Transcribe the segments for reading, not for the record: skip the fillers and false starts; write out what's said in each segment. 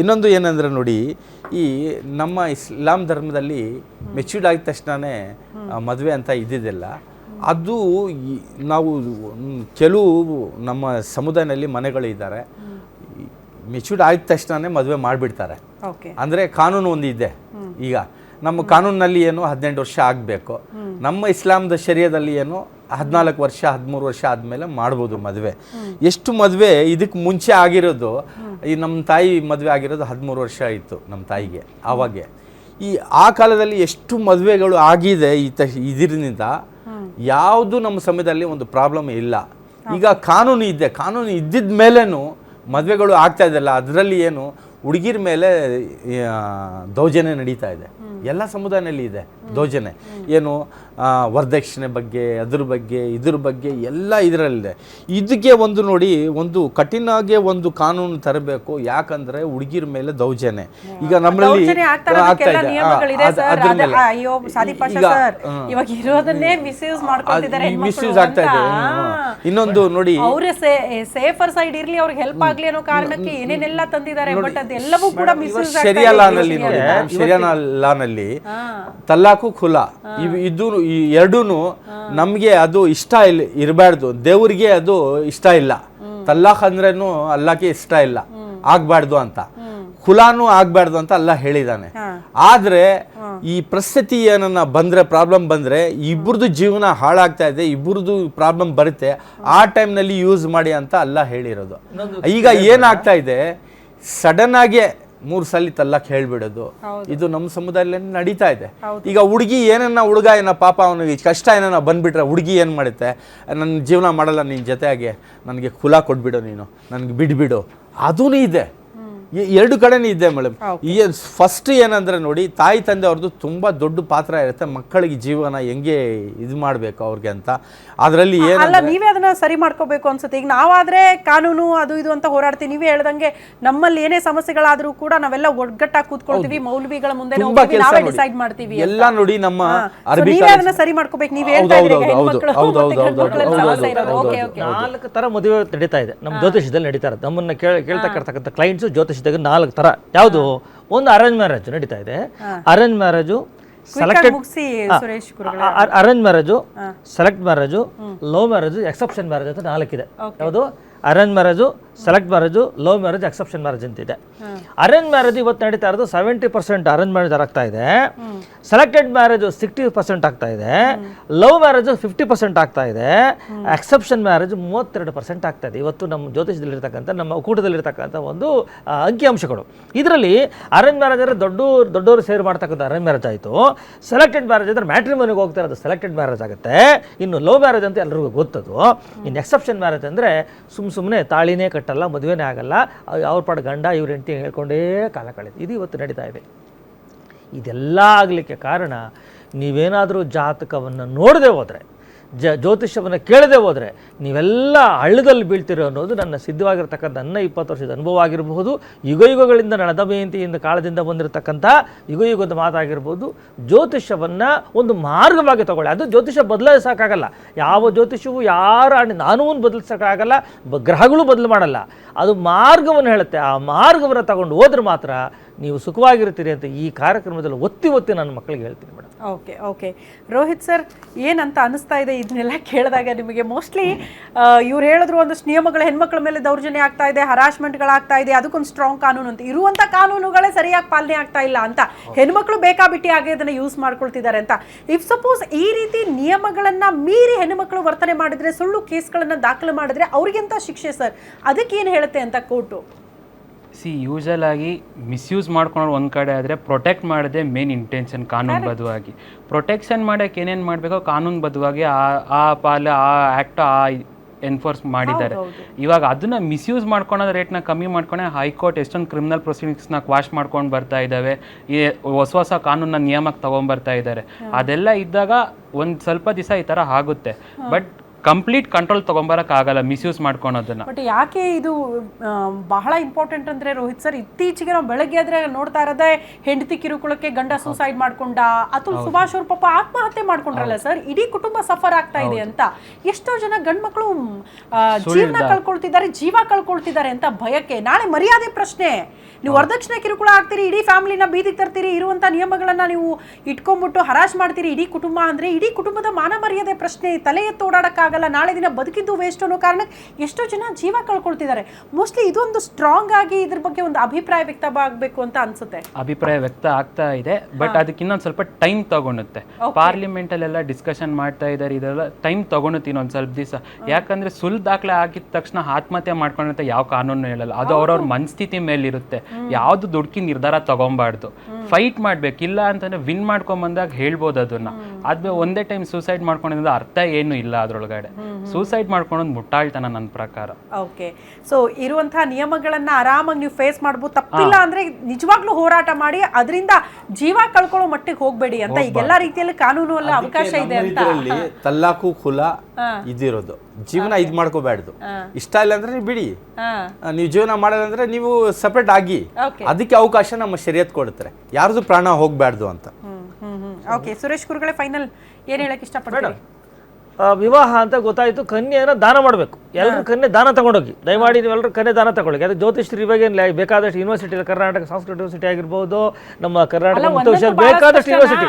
ಇನ್ನೊಂದು ಏನಂದರೆ ನೋಡಿ, ಈ ನಮ್ಮ ಇಸ್ಲಾಂ ಧರ್ಮದಲ್ಲಿ ಮೆಚ್ಯೂರ್ಡ್ ಆಗಿದ ತಕ್ಷಣವೇ ಮದುವೆ ಅಂತ ಇದ್ದಿದ್ದಿಲ್ಲ. ಅದು ನಾವು ಕೆಲವು ನಮ್ಮ ಸಮುದಾಯದಲ್ಲಿ ಮನೆಗಳಿದ್ದಾರೆ, ಮೆಚ್ಯೂರ್ಡ್ ಆಗಿದ ತಕ್ಷಣವೇ ಮದುವೆ ಮಾಡಿಬಿಡ್ತಾರೆ. ಅಂದರೆ ಕಾನೂನು ಒಂದು ಇದೆ. ಈಗ ನಮ್ಮ ಕಾನೂನಿನಲ್ಲಿ ಏನು 18 ವರ್ಷ ಆಗಬೇಕು, ನಮ್ಮ ಇಸ್ಲಾಂದ ಶರಿಯದಲ್ಲಿ ಏನು 14 ವರ್ಷ 13 ವರ್ಷ ಆದಮೇಲೆ ಮಾಡ್ಬೋದು ಮದುವೆ. ಎಷ್ಟು ಮದುವೆ ಇದಕ್ಕೆ ಮುಂಚೆ ಆಗಿರೋದು, ಈ ನಮ್ಮ ತಾಯಿ ಮದುವೆ ಆಗಿರೋದು 13 ವರ್ಷ ಆಯಿತು ನಮ್ಮ ತಾಯಿಗೆ. ಆವಾಗೆ ಆ ಕಾಲದಲ್ಲಿ ಎಷ್ಟು ಮದುವೆಗಳು ಆಗಿದೆ ಇದರಿಂದ ಯಾವುದು ನಮ್ಮ ಸಮಯದಲ್ಲಿ ಒಂದು ಪ್ರಾಬ್ಲಮ್ ಇಲ್ಲ. ಈಗ ಕಾನೂನು ಇದೆ, ಕಾನೂನು ಇದ್ದಿದ್ದ ಮೇಲೇನು ಮದುವೆಗಳು ಆಗ್ತಾ ಇದೆಯಲ್ಲ, ಅದರಲ್ಲಿ ಏನು ಹುಡುಗಿರ ಮೇಲೆ ದೌರ್ಜನ್ಯ ನಡೀತಾ ಇದೆ. ಎಲ್ಲ ಸಮುದಾಯದಲ್ಲಿ ಇದೆ ದೌರ್ಜನ್ಯ. ಏನು ವರದಕ್ಷಿಣೆ ಬಗ್ಗೆ, ಇದ್ರ ಬಗ್ಗೆ ಎಲ್ಲ ಇದರಲ್ಲಿದೆ. ಇದಕ್ಕೆ ಒಂದು ನೋಡಿ, ಒಂದು ಕಠಿಣವಾಗಿ ಒಂದು ಕಾನೂನು ತರಬೇಕು. ಯಾಕಂದರೆ ಹುಡುಗಿರ ಮೇಲೆ ದೌರ್ಜನ್ಯ ಈಗ ನಮ್ಮಲ್ಲಿ ಆಗ್ತಾ ಇದೆ. ಮಿಸ್ಯೂಸ್ ಆಗ್ತಾ ಇದೆ. ಇನ್ನೊಂದು ನೋಡಿ, ಸೇಫರ್ ಸೈಡ್ ಇರ್ಲಿ, ಅವ್ರಿಗೆ ಹೆಲ್ಪ್ ಆಗ್ಲಿ ಅನ್ನೋ ಕಾರಣಕ್ಕೆ ಏನೇನೆಲ್ಲ ತಂದಿದ್ದಾರೆ. ಬಟ್ ಅದೆಲ್ಲವೂ ಕೂಡ ಶರಿಯಾ ಲಾನಲ್ಲಿ ನೋಡಿ, ಶರಿಯಾ ಲಾನಲ್ಲಿ ತಲ್ಲಾಕು ಖುಲಾ ಇದು ಎರಡೂ ನಮಗೆ ಅದು ಇಷ್ಟ ಇರಬಾರ್ದು. ದೇವ್ರಿಗೆ ಅದು ಇಷ್ಟ ಇಲ್ಲ. ತಲ್ಲಾಕ್ ಅಂದ್ರೇನು ಅಲ್ಲಾಕೆ ಇಷ್ಟ ಇಲ್ಲ, ಆಗ್ಬಾರ್ದು ಅಂತ. ಖುಲಾನು ಆಗ್ಬಾರ್ದು ಅಂತ ಅಲ್ಲ ಹೇಳಿದಾನೆ. ಆದ್ರೆ ಈ ಪರಿಸ್ಥಿತಿ ಏನನ್ನ ಬಂದ್ರೆ, ಪ್ರಾಬ್ಲಮ್ ಬಂದ್ರೆ, ಇಬ್ಬರದು ಜೀವನ ಹಾಳಾಗ್ತಾ ಇದೆ, ಇಬ್ಬರದು ಪ್ರಾಬ್ಲಮ್ ಬರುತ್ತೆ. ಆ ಟೈಮ್ನಲ್ಲಿ ಯೂಸ್ ಮಾಡಿ ಅಂತ ಅಲ್ಲ ಹೇಳಿರೋದು. ಈಗ ಏನಾಗ್ತಾ ಇದೆ, ಸಡನ್ ಆಗಿ 3 ಸಲ ತಲ್ಲಕ್ ಹೇಳ್ಬಿಡೋದು, ಇದು ನಮ್ಮ ಸಮುದಾಯದಲ್ಲಿ ನಡೀತಾ ಇದೆ. ಈಗ ಹುಡುಗಿ ಹುಡುಗ ಪಾಪ ಅವನಿಗೆ ಕಷ್ಟ ಏನನ್ನ ಬಂದ್ಬಿಟ್ರೆ ಹುಡುಗಿ ಏನು ಮಾಡುತ್ತೆ, ನನ್ನ ಜೀವನ ಮಾಡಲ್ಲ ನಿನ್ನ ಜೊತೆಯಾಗೆ, ನನಗೆ ಖುಲಾ ಕೊಟ್ಬಿಡು, ನೀನು ನನಗೆ ಬಿಡ್ಬಿಡು. ಅದೂ ಇದೆ, ಎರಡು ಕಡೆನೇ ಇದೆ ಮೇಡಮ್. ಈ ಫಸ್ಟ್ ಏನಂದ್ರೆ ನೋಡಿ, ತಾಯಿ ತಂದೆ ಅವ್ರದ್ದು ತುಂಬ ದೊಡ್ಡ ಪಾತ್ರ ಇರುತ್ತೆ ಮಕ್ಕಳಿಗೆ ಜೀವನ ಹೆಂಗೆ ಇದು ಮಾಡಬೇಕು ಅವ್ರಿಗೆ ಅಂತ. ಅದರಲ್ಲಿ ಅಲ್ಲ, ನೀವೇ ಅದನ್ನ ಸರಿ ಮಾಡ್ಕೋಬೇಕು ಅನ್ಸುತ್ತೆ. ಈಗ ನಾವಾದ್ರೆ ಕಾನೂನು ಅದು ಇದು ಅಂತ ಹೋರಾಡ್ತೀವಿ. ನೀವೇ ಹೇಳ್ದಂಗೆ ನಮ್ಮಲ್ಲಿ ಏನೇ ಸಮಸ್ಯೆಗಳಾದ್ರೂ ಕೂಡ ನಾವೆಲ್ಲ ಒಗ್ಗಟ್ಟಾಗಿ ಕೂತ್ಕೊಳ್ತೀವಿ, ಮೌಲ್ವಿಗಳ ಮುಂದೆ ನಾವೇ ಡಿಸೈಡ್ ಮಾಡ್ತೀವಿ ಎಲ್ಲ. ನೋಡಿ, ನಮ್ಮ ನೀವೇ ಅದನ್ನ ಸರಿ ಮಾಡ್ಕೋಬೇಕು. ನೀವೇ ಹೇಳ್ತಾ ಇದ್ದೀರಿ 4 ತರ ಮದುವೆ ನಡೀತಾ ಇದೆ ನಮ್ಮ ಜ್ಯೋತಿಷದಲ್ಲಿ ನಡೀತಾ ಇರೋದು. ನಮ್ಮನ್ನ ಕೇಳ್ತಕ್ಕಂಥ ಕ್ಲೈಂಟ್ಸ್ ಜ್ಯೋತಿಷದಾಗ 4 ತರ. ಯಾವುದು? ಒಂದು ಅರೇಂಜ್ ಮ್ಯಾರೇಜ್ ನಡೀತಾ ಇದೆ. Arrange marriage, arrange marriage, select marriage, love marriage, exception marriage ಅಂತ 4 ಇದೆ. ಯಾವುದು? Arrange marriage, select marriage, love marriage, exception marriage ಅಂತಿದೆ. ಅರೇಂಜ್ ಮ್ಯಾರೇಜ್ ಇವತ್ತು ನಡೀತಾ ಇರೋದು 70% ಅರೇಂಜ್ ಮ್ಯಾರೇಜ್ ಆಗ್ತಾ ಇದೆ. ಸೆಲೆಕ್ಟೆಡ್ ಮ್ಯಾರೇಜು 60% ಆಗ್ತಾ ಇದೆ. ಲವ್ ಮ್ಯಾರೇಜು 50% ಆಗ್ತಾ ಇದೆ. ಎಕ್ಸೆಪ್ಷನ್ ಮ್ಯಾರೇಜ್ 32% ಆಗ್ತಾ ಇದೆ. ಇವತ್ತು ನಮ್ಮ ಜ್ಯೋತಿಷದಲ್ಲಿರ್ತಕ್ಕಂಥ, ನಮ್ಮ ಕೂಟದಲ್ಲಿರ್ತಕ್ಕಂಥ ಒಂದು ಅಂಕಿಅಂಶಗಳು. ಇದರಲ್ಲಿ ಅರೇಂಜ್ ಮ್ಯಾರೇಜ್ ಅಂದರೆ ದೊಡ್ಡವರು ಸೇರಿ ಮಾಡ್ತಕ್ಕಂಥ ಅರೇಂಜ್ ಮ್ಯಾರೇಜ್ ಆಯಿತು. ಸೆಲೆಕ್ಟೆಡ್ ಮ್ಯಾರೇಜ್ ಅಂದರೆ ಮ್ಯಾಟ್ರಿಮೋನಿಗೆ ಹೋಗ್ತಾ ಇರೋದು ಸೆಲೆಕ್ಟೆಡ್ ಮ್ಯಾರೇಜ್ ಆಗುತ್ತೆ. ಇನ್ನು ಲವ್ ಮ್ಯಾರೇಜ್ ಅಂತ ಎಲ್ಲರಿಗೂ ಗೊತ್ತದು. ಇನ್ನು ಎಕ್ಸೆಪ್ಷನ್ ಮ್ಯಾರೇಜ್ ಅಂದರೆ ಸುಮ್ಮನೆ ತಾಳಿನೇ ಕಟ್ಟಲ್ಲ, ಮದುವೆನೇ ಆಗಲ್ಲ, ಅವ್ರ ಪಾಡು ಗಂಡ ಇವ್ರ ಹೆಂಡತಿ ಹೇಳ್ಕೊಂಡೇ ಕಾಲ ಕಳೆದು ಇದು ಇವತ್ತು ನಡೀತಾ ಇದೆ. ಇದೆಲ್ಲ ಆಗಲಿಕ್ಕೆ ಕಾರಣ, ನೀವೇನಾದರೂ ಜಾತಕವನ್ನು ನೋಡದೆ ಹೋದರೆ, ಜ್ಯೋತಿಷ್ಯವನ್ನು ಕೇಳದೆ ಹೋದರೆ ನೀವೆಲ್ಲ ಹಳ್ಳದಲ್ಲಿ ಬೀಳ್ತಿರೋ ಅನ್ನೋದು ನನ್ನ ಸಿದ್ಧವಾಗಿರ್ತಕ್ಕಂಥ ನನ್ನ 20 ವರ್ಷದ ಅನುಭವ ಆಗಿರಬಹುದು. ಯುಗಗಳಿಂದ ನಳದಮಯಂತಿಯಿಂದ ಕಾಲದಿಂದ ಬಂದಿರತಕ್ಕಂಥ ಯುಗದ ಮಾತಾಗಿರ್ಬೋದು. ಜ್ಯೋತಿಷ್ಯವನ್ನು ಒಂದು ಮಾರ್ಗವಾಗಿ ತಗೊಳ್ಳಿ. ಅದು ಜ್ಯೋತಿಷ್ಯ ಬದಲಾಯಿಸೋಕ್ಕಾಗಲ್ಲ. ಯಾವ ಜ್ಯೋತಿಷ್ಯವು ನಾನು ಬದಲಿಸೋಕ್ಕಾಗಲ್ಲ, ಗ್ರಹಗಳು ಬದಲು ಮಾಡಲ್ಲ. ಅದು ಮಾರ್ಗವನ್ನು ಹೇಳುತ್ತೆ. ಆ ಮಾರ್ಗವನ್ನು ತಗೊಂಡು ಹೋದ್ರೆ ಮಾತ್ರ ನೀವು ಸುಖವಾಗಿರ್ತೀರಿ ಅಂತ ಈ ಕಾರ್ಯಕ್ರಮದಲ್ಲಿ ಒತ್ತಿ ನನ್ನ ಮಕ್ಕಳಿಗೆ ಹೇಳ್ತೀನಿ ಮೇಡಮ್. ಓಕೆ ರೋಹಿತ್ ಸರ್, ಏನಂತ ಅನಿಸ್ತಾ ಇದೆ ಇದನ್ನೆಲ್ಲ ಕೇಳಿದಾಗ ನಿಮಗೆ? ಮೋಸ್ಟ್ಲಿ ಇವ್ರು ಹೇಳಿದ್ರು ಒಂದಷ್ಟು ನಿಯಮಗಳು, ಹೆಣ್ಮಕ್ಳ ಮೇಲೆ ದೌರ್ಜನ್ಯ ಆಗ್ತಾ ಇದೆ, ಹರಾಸ್ಮೆಂಟ್ಗಳಾಗ್ತಾ ಇದೆ, ಅದಕ್ಕೊಂದು ಸ್ಟ್ರಾಂಗ್ ಕಾನೂನು ಅಂತ, ಇರುವಂಥ ಕಾನೂನುಗಳೇ ಸರಿಯಾಗಿ ಪಾಲನೆ ಆಗ್ತಾ ಇಲ್ಲ ಅಂತ, ಹೆಣ್ಮಕ್ಳು ಬೇಕಾಬಿಟ್ಟಿ ಆಗಿ ಅದನ್ನು ಯೂಸ್ ಮಾಡ್ಕೊಳ್ತಿದ್ದಾರೆ ಅಂತ. ಇಫ್ ಸಪೋಸ್ ಈ ರೀತಿ ನಿಯಮಗಳನ್ನು ಮೀರಿ ಹೆಣ್ಮಕ್ಳು ವರ್ತನೆ ಮಾಡಿದ್ರೆ, ಸುಳ್ಳು ಕೇಸ್ಗಳನ್ನು ದಾಖಲು ಮಾಡಿದ್ರೆ ಅವ್ರಿಗೆಂತ ಶಿಕ್ಷೆ ಸರ್? ಅದಕ್ಕೇನು ಹೇಳುತ್ತೆ ಅಂತ ಕೋರ್ಟು? ಯೂಶಲ್ ಆಗಿ ಮಿಸ್ಯೂಸ್ ಮಾಡ್ಕೊಂಡು ಒಂದು ಕಡೆ ಆದರೆ, ಪ್ರೊಟೆಕ್ಟ್ ಮಾಡೋದೇ ಮೇನ್ ಇಂಟೆನ್ಷನ್ ಕಾನೂನುಬದ್ಧವಾಗಿ. ಪ್ರೊಟೆಕ್ಷನ್ ಮಾಡೋಕ್ಕೆ ಏನೇನು ಮಾಡಬೇಕೋ ಕಾನೂನುಬದ್ಧವಾಗಿ ಆ ಆ್ಯಕ್ಟ್ ಎನ್ಫೋರ್ಸ್ ಮಾಡಿದ್ದಾರೆ. ಇವಾಗ ಅದನ್ನು ಮಿಸ್ಯೂಸ್ ಮಾಡ್ಕೊಳೋದು, ರೇಟ್ನ ಕಮ್ಮಿ ಮಾಡ್ಕೊಂಡೆ ಹೈಕೋರ್ಟ್ ಎಷ್ಟೊಂದು ಕ್ರಿಮಿನಲ್ ಪ್ರೊಸೀಡಿಂಗ್ಸ್ನ ಕ್ವಾಶ್ ಮಾಡ್ಕೊಂಡು ಬರ್ತಾ ಇದ್ದಾವೆ. ಈ ಹೊಸ ಕಾನೂನನ್ನ ನಿಯಮಕ್ಕೆ ತೊಗೊಂಬರ್ತಾ ಇದ್ದಾರೆ. ಅದೆಲ್ಲ ಇದ್ದಾಗ ಒಂದು ಸ್ವಲ್ಪ ದಿವಸ ಈ ಥರ ಆಗುತ್ತೆ. ಬಟ್ ಕಂಪ್ಲೀಟ್ ಕಂಟ್ರೋಲ್ ತೊಗೊಂಬರೋಕ್ಕಾಗಲ್ಲ ಮಿಸ್ಯೂಸ್ ಮಾಡ್ಕೊಳೋದನ್ನ. ಬಟ್ ಯಾಕೆ ಇದು ಬಹಳ ಇಂಪಾರ್ಟೆಂಟ್ ಅಂದರೆ ರೋಹಿತ್ ಸರ್, ಇತ್ತೀಚೆಗೆ ನಾವು ಬೆಳಗ್ಗೆ ಆದರೆ ನೋಡ್ತಾ ಇರೋದೇ ಹೆಂಡತಿ ಕಿರುಕುಳಕ್ಕೆ ಗಂಡ ಸೂಸೈಡ್ ಮಾಡ್ಕೊಂಡ, ಅತುಲ್ ಸುಭಾಷ್ ಅವ್ರ ಪಾಪ ಆತ್ಮಹತ್ಯೆ ಮಾಡ್ಕೊಂಡ್ರಲ್ಲ ಸರ್, ಇಡೀ ಕುಟುಂಬ ಸಫರ್ ಆಗ್ತಾ ಇದೆ ಅಂತ. ಎಷ್ಟೋ ಜನ ಗಂಡ್ಮಕ್ಳು ಜೀವನ ಕಳ್ಕೊಳ್ತಿದ್ದಾರೆ, ಜೀವ ಕಳ್ಕೊಳ್ತಿದ್ದಾರೆ ಅಂತ ಭಯಕ್ಕೆ. ನಾಳೆ ಮರ್ಯಾದೆ ಪ್ರಶ್ನೆ, ನೀವು ವರದಕ್ಷಿಣೆ ಕಿರುಕುಳ ಆಗ್ತೀರಿ, ಇಡೀ ಫ್ಯಾಮಿಲಿನ ಬೀದಿಗೆ ತರ್ತೀರಿ, ಇರುವಂಥ ನಿಯಮಗಳನ್ನ ನೀವು ಇಟ್ಕೊಂಡ್ಬಿಟ್ಟು ಹರಾಜ್ ಮಾಡ್ತೀರಿ ಇಡೀ ಕುಟುಂಬ ಅಂದರೆ ಇಡೀ ಕುಟುಂಬದ ಮಾನ ಮರ್ಯಾದೆ ಪ್ರಶ್ನೆ. ತಲೆ ಎತ್ತು ಓಡಾಡಕ್ಕಾಗಲ್ಲ, ನಾಳೆ ದಿನ ಬದುಕಿದ್ದು ವೇಸ್ಟ್ ಅನ್ನೋ ಕಾರಣಕ್ಕೆ ಎಷ್ಟೋ ಜನ ಜೀವ ಕಳ್ಕೊಳ್ತಿದ್ದಾರೆ. ಮೋಸ್ಟ್ಲಿ ಇದೊಂದು ಸ್ಟ್ರಾಂಗ್ ಆಗಿ ಇದ್ರ ಬಗ್ಗೆ ಒಂದು ಅಭಿಪ್ರಾಯ ವ್ಯಕ್ತ ಆಗಬೇಕು ಅಂತ ಅನ್ಸುತ್ತೆ. ಅಭಿಪ್ರಾಯ ವ್ಯಕ್ತ ಆಗ್ತಾ ಇದೆ, ಬಟ್ ಅದಕ್ಕೆ ಇನ್ನೊಂದು ಸ್ವಲ್ಪ ಟೈಮ್ ತಗೊಳುತ್ತೆ. ಪಾರ್ಲಿಮೆಂಟ್ ಅಲ್ಲೆಲ್ಲ ಡಿಸ್ಕಷನ್ ಮಾಡ್ತಾ ಇದ್ದಾರೆ, ಇದೆಲ್ಲ ಟೈಮ್ ತಗೊಳುತ್ತೆ ಇನ್ನೊಂದು ಸ್ವಲ್ಪ ದಿವಸ. ಯಾಕಂದ್ರೆ ಸುಳ್ಳು ದಾಖಲೆ ಆಗಿದ ತಕ್ಷಣ ಆತ್ಮಹತ್ಯೆ ಮಾಡ್ಕೊಂಡಂತ ಯಾವ ಕಾನೂನು ಹೇಳಲ್ಲ, ಅದು ಅವ್ರವ್ರ ಮನಸ್ಥಿತಿ ಮೇಲಿರುತ್ತೆ. ಯಾವ್ದು ದುಡ್ಕಿ ನಿರ್ಧಾರ ತಗೊಬಾರ್ದು, ಫೈಟ್ ಮಾಡ್ಬೇಕು. ಇಲ್ಲ ಅಂತಂದ್ರೆ ವಿನ್ ಮಾಡ್ಕೊಂಬಂದಾಗ ಹೇಳ್ಬೋದು ಅದನ್ನ. ಅದ್ ಒಂದೇ ಟೈಮ್ ಸೂಸೈಡ್ ಮಾಡ್ಕೊಂಡಿದ್ರೆ ಅರ್ಥ ಏನು ಇಲ್ಲ ಅದ್ರೊಳಗಡೆ. ಸೂಸೈಡ್ ಮಾಡ್ಕೊಳೋದು ಮುಟ್ಟಾಳ್ತನ ನನ್ನ ಪ್ರಕಾರ. ಓಕೆ, ಸೊ ಇರುವಂತಹ ನಿಯಮಗಳನ್ನ ಆರಾಮಾಗಿ ನೀವು ಫೇಸ್ ಮಾಡ್ಬೋದು. ತಪ್ಪಿಲ್ಲ ಅಂದ್ರೆ ನಿಜವಾಗ್ಲೂ ಹೋರಾಟ ಮಾಡಿ ಅದರಿಂದ ಜೀವ ಕಳ್ಕೊಳ್ಳೋ ಮಟ್ಟಿಗೆ ಹೋಗ್ಬೇಡಿ ಅಂತ ಈಗೆಲ್ಲ ರೀತಿಯಲ್ಲಿ ಕಾನೂನು ಎಲ್ಲ ಅವಕಾಶ ಇದೆ ಅಂತ. ತಲ್ಲಾಕು ಕುಲ ಇದಿರೋದು, ಜೀವನ ಇದ್ ಮಾಡ್ಕೋಬಾರ್ದು. ಇಷ್ಟ ಇಲ್ಲ ಅಂದ್ರೆ ನೀವು ಬಿಡಿ, ನೀವು ಜೀವನ ಮಾಡಲ್ಲ ಅಂದ್ರೆ ನೀವು ಸಪರೇಟ್ ಆಗಿ, ಅದಕ್ಕೆ ಅವಕಾಶ ನಮ್ಮ ಶರೀಯತ್ ಕೊಡ್ತಾರೆ. ಯಾರ್ದು ಪ್ರಾಣ ಹೋಗ್ಬಾರ್ದು ಅಂತ. ಓಕೆ, ಸುರೇಶ್ ಕುರುಗಳೇ, ಫೈನಲ್ ಏನ್ ಹೇಳಕ್ ಇಷ್ಟಪಡ್ತೀರಿ? ವಿವಾಹ ಅಂತ ಗೊತ್ತಾಯಿತು, ಕನ್ಯೆಯನ್ನು ದಾನ ಮಾಡಬೇಕು. ಎಲ್ಲರೂ ಕನ್ಯೆ ದಾನ ತಗೊಂಡೋಗಿ, ದಯಮಾಡಿ ನೀವೆಲ್ಲರೂ ಕನ್ಯೆ ದಾನ ತಗೊಳ್ಳಿ. ಅದಕ್ಕೆ ಜ್ಯೋತಿಷ್ಯರು ಇವಾಗ ಬೇಕಾದಷ್ಟು ಯೂನಿವರ್ಸಿಟಿ, ಕರ್ನಾಟಕ ಸಂಸ್ಕೃತ ಯೂನಿವರ್ಸಿಟಿ ಆಗಿರ್ಬೋದು, ನಮ್ಮ ಕರ್ನಾಟಕ ಬೇಕಾದಷ್ಟು ಯೂನಿವರ್ಸಿಟಿ.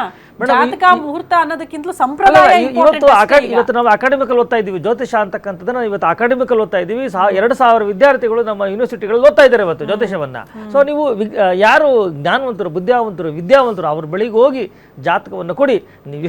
ಇವತ್ತು ನಾವು ಅಕಾಡೆಮಿಕಲ್ ಓದ್ತಾ ಇದ್ದೀವಿ, ಜ್ಯೋತಿಷ ಅಂತಕ್ಕಂಥದ್ದನ್ನ ಇವತ್ತು ಅಕಾಡೆಮಿಕಲ್ ಓದ್ತಾ ಇದ್ದೀವಿ. 2000 ವಿದ್ಯಾರ್ಥಿಗಳು ನಮ್ಮ ಯೂನಿವರ್ಸಿಟಿಗಳಲ್ಲಿ ಓದ್ತಾ ಇದ್ದಾರೆ ಇವತ್ತು ಜ್ಯೋತಿಷವನ್ನ. ಸೊ ನೀವು ಯಾರು ಜ್ಞಾನವಂತರು, ವಿದ್ಯಾವಂತರು ಅವ್ರ ಬಳಿಗೆ ಹೋಗಿ ಜಾತಕವನ್ನು ಕೊಡಿ. ನೀವು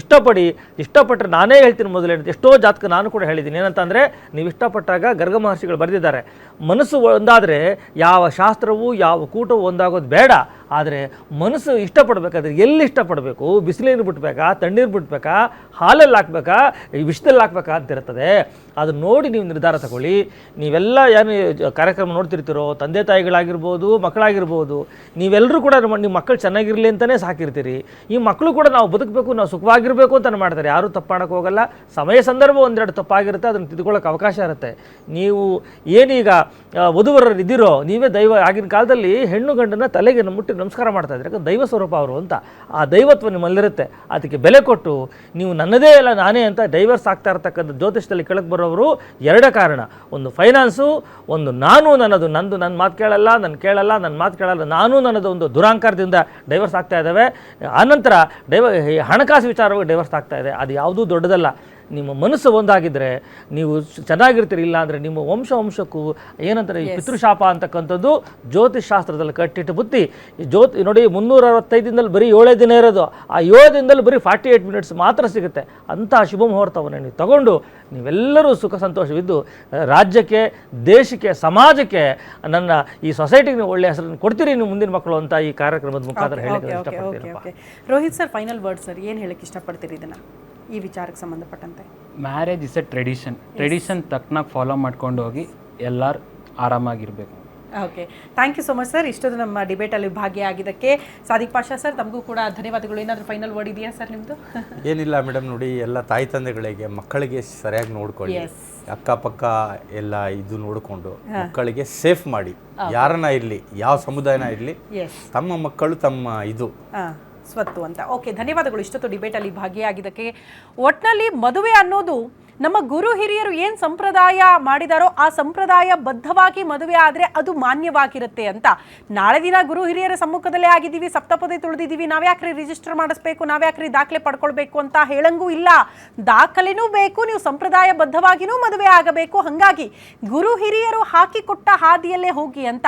ಇಷ್ಟಪಟ್ಟರೆ ನಾನೇ ಹೇಳ್ತೀನಿ, ಮೊದಲೇ ಎಷ್ಟೋ ಜಾತಕ ನಾನು ಕೂಡ ಹೇಳಿದ್ದೀನಿ. ಏನಂತಂದರೆ, ನೀವು ಇಷ್ಟಪಟ್ಟಾಗ ಗರ್ಗ ಮಹರ್ಷಿಗಳು ಬರೆದಿದ್ದಾರೆ, ಮನಸ್ಸು ಒಂದಾದರೆ ಯಾವ ಶಾಸ್ತ್ರವೂ ಯಾವ ಕೂಟವೂ ಒಂದಾಗೋದು ಬೇಡ. ಆದರೆ ಮನಸ್ಸು ಇಷ್ಟಪಡಬೇಕಾದ್ರೆ ಎಲ್ಲಿ ಇಷ್ಟಪಡಬೇಕು, ಬಿಸಿಲೀರು ಬಿಟ್ಬೇಕಾ, ತಣ್ಣೀರು ಬಿಟ್ಬೇಕಾ, ಹಾಲಲ್ಲಿ ಹಾಕ್ಬೇಕಾ, ವಿಷದಲ್ಲಿ ಹಾಕ್ಬೇಕಾ ಅಂತಿರ್ತದೆ. ಅದು ನೋಡಿ ನೀವು ನಿರ್ಧಾರ ತಗೊಳ್ಳಿ. ನೀವೆಲ್ಲ ಏನು ಕಾರ್ಯಕ್ರಮ ನೋಡ್ತಿರ್ತೀರೋ, ತಂದೆ ತಾಯಿಗಳಾಗಿರ್ಬೋದು, ಮಕ್ಕಳಾಗಿರ್ಬೋದು, ನೀವೆಲ್ಲರೂ ಕೂಡ ನಿಮ್ಮ ಮಕ್ಕಳು ಚೆನ್ನಾಗಿರಲಿ ಅಂತಲೇ ಸಾಕಿರ್ತೀರಿ. ಈ ಮಕ್ಕಳು ಕೂಡ ನಾವು ಬದುಕಬೇಕು, ನಾವು ಸುಖವಾಗಿರಬೇಕು ಅಂತ ಮಾಡ್ತಾರೆ. ಯಾರೂ ತಪ್ಪು ಮಾಡೋಕ್ಕೆ ಹೋಗಲ್ಲ. ಸಮಯ ಸಂದರ್ಭ ಒಂದೆರಡು ತಪ್ಪಾಗಿರುತ್ತೆ, ಅದನ್ನು ತಿದ್ಕೊಳ್ಳೋಕೆ ಅವಕಾಶ ಇರುತ್ತೆ. ನೀವು ಏನೀಗ ವಧುವರರು ಇದ್ದೀರೋ, ನೀವೇ ದೈವ. ಆಗಿನ ಕಾಲದಲ್ಲಿ ಹೆಣ್ಣು ಗಂಡನ ತಲೆಗೆ ಮುಟ್ಟಿ ನಮಸ್ಕಾರ ಮಾಡ್ತಾ ಇದ್ದಾರೆ, ಯಾಕಂದ್ರೆ ದೈವ ಸ್ವರೂಪ ಅವರು ಅಂತ. ಆ ದೈವತ್ವ ನಿಮ್ಮಲ್ಲಿರುತ್ತೆ, ಅದಕ್ಕೆ ಬೆಲೆ ಕೊಟ್ಟು ನೀವು ನನ್ನದೇ ಅಲ್ಲ ನಾನೇ ಅಂತ ಡೈವರ್ಸ್ ಆಗ್ತಾ ಇರ್ತಕ್ಕಂಥ ಜ್ಯೋತಿಷದಲ್ಲಿ ಕೆಳಗೆ ಬರೋರು ಎರಡೇ ಕಾರಣ. ಒಂದು ಫೈನಾನ್ಸು, ಒಂದು ನನ್ನ ಮಾತು ಕೇಳಲ್ಲ, ನನ್ನ ಮಾತು ಕೇಳಲ್ಲ, ನನ್ನದು ಒಂದು ದುರಾಂಕಾರದಿಂದ ಡೈವರ್ಸ್ ಆಗ್ತಾ ಇದ್ದಾವೆ. ಆನಂತರ ಹಣಕಾಸು ವಿಚಾರವಾಗಿ ಡೈವರ್ಸ್ ಆಗ್ತಾ ಇದೆ. ಅದು ಯಾವುದೂ ದೊಡ್ಡದಲ್ಲ. ನಿಮ್ಮ ಮನಸ್ಸು ಒಂದಾಗಿದ್ದರೆ ನೀವು ಚೆನ್ನಾಗಿರ್ತೀರಿ. ಇಲ್ಲ ಅಂದರೆ ನಿಮ್ಮ ವಂಶಕ್ಕೂ ಏನಂತಾರೆ, ಈ ಪಿತೃಶಾಪ ಅಂತಕ್ಕಂಥದ್ದು ಜ್ಯೋತಿಷ್ ಶಾಸ್ತ್ರದಲ್ಲಿ ಕಟ್ಟಿಟ್ಟು ಬುತ್ತಿ. ನೋಡಿ 365 ದಿನದಲ್ಲಿ ಬರೀ 7 ದಿನ ಇರೋದು, ಆ 7 ದಿನದಲ್ಲಿ ಬರೀ 48 ಮಿನಿಟ್ಸ್ ಮಾತ್ರ ಸಿಗುತ್ತೆ. ಅಂತಹ ಶುಭ ಮುಹೂರ್ತವನ್ನು ನೀವು ತಗೊಂಡು ನೀವೆಲ್ಲರೂ ಸುಖ ಸಂತೋಷವಿದ್ದು ರಾಜ್ಯಕ್ಕೆ, ದೇಶಕ್ಕೆ, ಸಮಾಜಕ್ಕೆ, ನನ್ನ ಈ ಸೊಸೈಟಿಗೆ ನೀವು ಒಳ್ಳೆಯ ಹೆಸರನ್ನು ಕೊಡ್ತೀರಿ ನೀವು ಮುಂದಿನ ಮಕ್ಕಳು ಅಂತ ಈ ಕಾರ್ಯಕ್ರಮದ ಮುಖಾಂತರ ಹೇಳಕ್ಕೆ ಇಷ್ಟಪಡ್ತೀನಿ. Rohit sir, final word sir, ಏನು ಹೇಳಕ್ಕೆ ಇಷ್ಟಪಡ್ತೀರಿ ಇದನ್ನು ಈ ವಿಚಾರಕ್ಕೆ ಸಂಬಂಧಪಟ್ಟಂತೆ? ಮ್ಯಾರೇಜ್ ಇಸ್ ಎ ಟ್ರೆಡಿಷನ್ ತಕ್ಕನಾಗಿ ಫಾಲೋ ಮಾಡ್ಕೊಂಡು ಹೋಗಿ ಎಲ್ಲರೂ ಆರಾಮಾಗಿರಬೇಕು. Okay, thank you so much sir. ಇಷ್ಟೊಂದು ನಮ್ಮ ಡಿಬೇಟಲ್ಲಿ ಭಾಗಿಯಾಗಿದ್ದಕ್ಕೆ. ಸಾದಿಕ್ ಪಾಷಾ ಸರ್, ತಮಗೂ ಕೂಡ ಧನ್ಯವಾದಗಳು. ಏನಾದರೂ ಫೈನಲ್ ವರ್ಡ್ ಇದೆಯಾ ಸರ್ ನಿಮ್ಮದು? ಏನಿಲ್ಲ ಮೇಡಮ್, ನೋಡಿ, ಎಲ್ಲ ತಾಯಿ ತಂದೆಗಳಿಗೆ ಮಕ್ಕಳಿಗೆ ಸರಿಯಾಗಿ ನೋಡ್ಕೊಳ್ಳಿ, ಅಕ್ಕಪಕ್ಕ ಎಲ್ಲ ಇದು ನೋಡಿಕೊಂಡು ಮಕ್ಕಳಿಗೆ ಸೇಫ್ ಮಾಡಿ. ಯಾರನ್ನ ಇರಲಿ, ಯಾವ ಸಮುದಾಯನ ಇರಲಿ, ತಮ್ಮ ಮಕ್ಕಳು ತಮ್ಮ ಇದು ಸ್ವತ್ತು ಅಂತ. ಓಕೆ, ಧನ್ಯವಾದಗಳು ಇಷ್ಟೊತ್ತು ಡಿಬೇಟಲ್ಲಿ ಭಾಗಿಯಾಗಿದ್ದಕ್ಕೆ. ಒಟ್ಟಿನಲ್ಲಿ ಮದುವೆ ಅನ್ನೋದು ನಮ್ಮ ಗುರು ಹಿರಿಯರು ಏನು ಸಂಪ್ರದಾಯ ಮಾಡಿದಾರೋ ಆ ಸಂಪ್ರದಾಯ ಬದ್ಧವಾಗಿ ಮದುವೆ ಆದರೆ ಅದು ಮಾನ್ಯವಾಗಿರುತ್ತೆ ಅಂತ. ನಾಳೆ ದಿನ ಗುರು ಹಿರಿಯರ ಸಮ್ಮುಖದಲ್ಲೇ ಆಗಿದ್ದೀವಿ, ಸಪ್ತಪದಿ ತುಳಿದಿದ್ದೀವಿ, ನಾವ್ಯಾಕ್ರಿ ರಿಜಿಸ್ಟರ್ ಮಾಡಿಸ್ಬೇಕು, ನಾವ್ಯಾಕ್ರಿ ದಾಖಲೆ ಪಡ್ಕೊಳ್ಬೇಕು ಅಂತ ಹೇಳಂಗೂ ಇಲ್ಲ. ದಾಖಲೆನೂ ಬೇಕು, ನೀವು ಸಂಪ್ರದಾಯ ಬದ್ಧವಾಗಿಯೂ ಮದುವೆ ಆಗಬೇಕು. ಹಾಗಾಗಿ ಗುರು ಹಿರಿಯರು ಹಾಕಿಕೊಟ್ಟ ಹಾದಿಯಲ್ಲೇ ಹೋಗಿ ಅಂತ.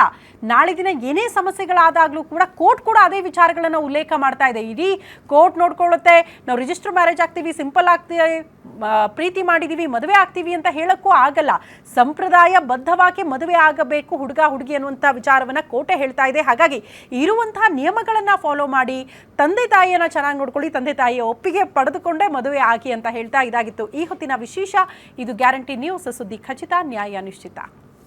ನಾಳೆ ದಿನ ಏನೇ ಸಮಸ್ಯೆಗಳಾದಾಗಲೂ ಕೂಡ ಕೋರ್ಟ್ ಕೂಡ ಅದೇ ವಿಚಾರಗಳನ್ನು ಉಲ್ಲೇಖ ಮಾಡ್ತಾ ಇದೆ. ಇಡೀ ಕೋರ್ಟ್ ನೋಡ್ಕೊಳ್ಳುತ್ತೆ, ನಾವು ರಿಜಿಸ್ಟರ್ ಮ್ಯಾರೇಜ್ ಆಗ್ತೀವಿ, ಸಿಂಪಲ್ ಆಗ್ತೀವಿ, ಪ್ರೀತಿ ಮಾಡಿದೀವಿ, ಮದುವೆ ಆಗ್ತೀವಿ ಅಂತ ಹೇಳಕ್ಕೂ ಆಗಲ್ಲ. ಸಂಪ್ರದಾಯ ಬದ್ಧವಾಗಿ ಮದುವೆ ಆಗಬೇಕು ಹುಡುಗ ಹುಡುಗಿ ಅನ್ನುವಂಥ ವಿಚಾರವನ್ನ ಕೋರ್ಟೇ ಹೇಳ್ತಾ ಇದೆ. ಹಾಗಾಗಿ ಇರುವಂತಹ ನಿಯಮಗಳನ್ನ ಫಾಲೋ ಮಾಡಿ, ತಂದೆ ತಾಯಿಯನ್ನ ಚೆನ್ನಾಗಿ ನೋಡ್ಕೊಳ್ಳಿ, ತಂದೆ ತಾಯಿಯ ಒಪ್ಪಿಗೆ ಪಡೆದುಕೊಂಡೇ ಮದುವೆ ಆಗಿ ಅಂತ ಹೇಳ್ತಾ ಇದಾಗಿತ್ತು ಈ ಹೊತ್ತಿನ ವಿಶೇಷ. ಇದು ಗ್ಯಾರಂಟಿ ನ್ಯೂಸ್, ಸುದ್ದಿ ಖಚಿತ, ನ್ಯಾಯ ನಿಶ್ಚಿತ.